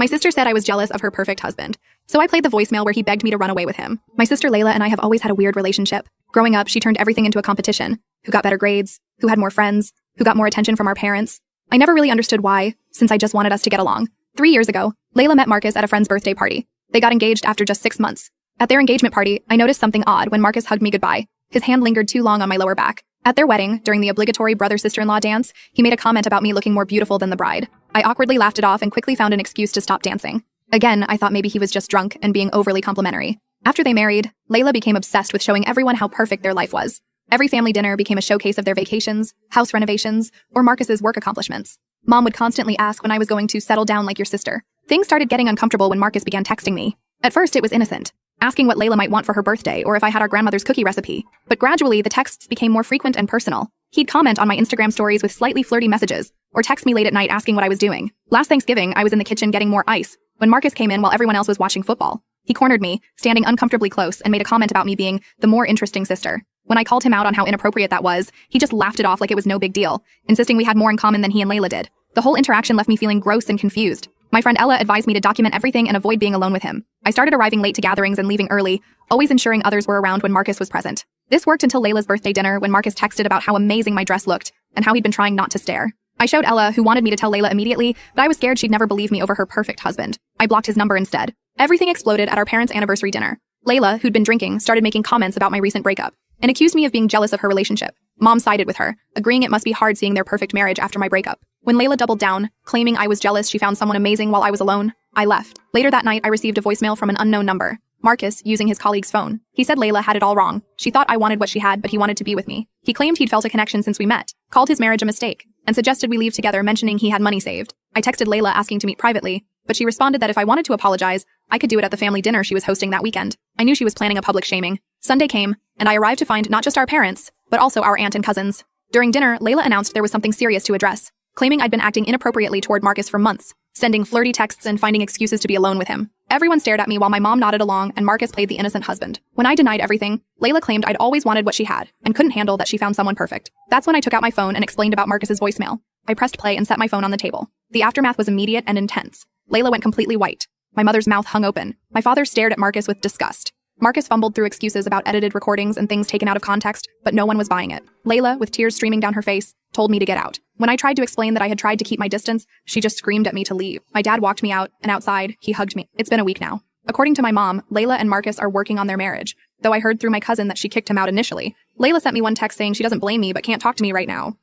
My sister said I was jealous of her perfect husband. So I played the voicemail where he begged me to run away with him. My sister Layla and I have always had a weird relationship. Growing up, she turned everything into a competition. Who got better grades? Who had more friends? Who got more attention from our parents? I never really understood why, since I just wanted us to get along. 3 years ago, Layla met Marcus at a friend's birthday party. They got engaged after just 6 months. At their engagement party, I noticed something odd when Marcus hugged me goodbye. His hand lingered too long on my lower back. At their wedding, during the obligatory brother-sister-in-law dance, he made a comment about me looking more beautiful than the bride. I awkwardly laughed it off and quickly found an excuse to stop dancing. Again, I thought maybe he was just drunk and being overly complimentary. After they married, Layla became obsessed with showing everyone how perfect their life was. Every family dinner became a showcase of their vacations, house renovations, or Marcus's work accomplishments. Mom would constantly ask when I was going to settle down like your sister. Things started getting uncomfortable when Marcus began texting me. At first, it was innocent, asking what Layla might want for her birthday or if I had our grandmother's cookie recipe. But gradually, the texts became more frequent and personal. He'd comment on my Instagram stories with slightly flirty messages, or text me late at night asking what I was doing. Last Thanksgiving, I was in the kitchen getting more ice when Marcus came in while everyone else was watching football. He cornered me, standing uncomfortably close, and made a comment about me being the more interesting sister. When I called him out on how inappropriate that was, he just laughed it off like it was no big deal, insisting we had more in common than he and Layla did. The whole interaction left me feeling gross and confused. My friend Ella advised me to document everything and avoid being alone with him. I started arriving late to gatherings and leaving early, always ensuring others were around when Marcus was present. This worked until Layla's birthday dinner when Marcus texted about how amazing my dress looked and how he'd been trying not to stare. I showed Ella, who wanted me to tell Layla immediately, but I was scared she'd never believe me over her perfect husband. I blocked his number instead. Everything exploded at our parents' anniversary dinner. Layla, who'd been drinking, started making comments about my recent breakup and accused me of being jealous of her relationship. Mom sided with her, agreeing it must be hard seeing their perfect marriage after my breakup. When Layla doubled down, claiming I was jealous she found someone amazing while I was alone, I left. Later that night, I received a voicemail from an unknown number. Marcus, using his colleague's phone. He said Layla had it all wrong. She thought I wanted what she had, but he wanted to be with me. He claimed he'd felt a connection since we met, called his marriage a mistake, and suggested we leave together, mentioning he had money saved. I texted Layla asking to meet privately, but she responded that if I wanted to apologize, I could do it at the family dinner she was hosting that weekend. I knew she was planning a public shaming. Sunday came, and I arrived to find not just our parents, but also our aunt and cousins. During dinner, Layla announced there was something serious to address, claiming I'd been acting inappropriately toward Marcus for months, sending flirty texts and finding excuses to be alone with him. Everyone stared at me while my mom nodded along and Marcus played the innocent husband. When I denied everything, Layla claimed I'd always wanted what she had and couldn't handle that she found someone perfect. That's when I took out my phone and explained about Marcus's voicemail. I pressed play and set my phone on the table. The aftermath was immediate and intense. Layla went completely white. My mother's mouth hung open. My father stared at Marcus with disgust. Marcus fumbled through excuses about edited recordings and things taken out of context, but no one was buying it. Layla, with tears streaming down her face, told me to get out. When I tried to explain that I had tried to keep my distance, she just screamed at me to leave. My dad walked me out, and outside, he hugged me. It's been a week now. According to my mom, Layla and Marcus are working on their marriage, though I heard through my cousin that she kicked him out initially. Layla sent me one text saying she doesn't blame me but can't talk to me right now.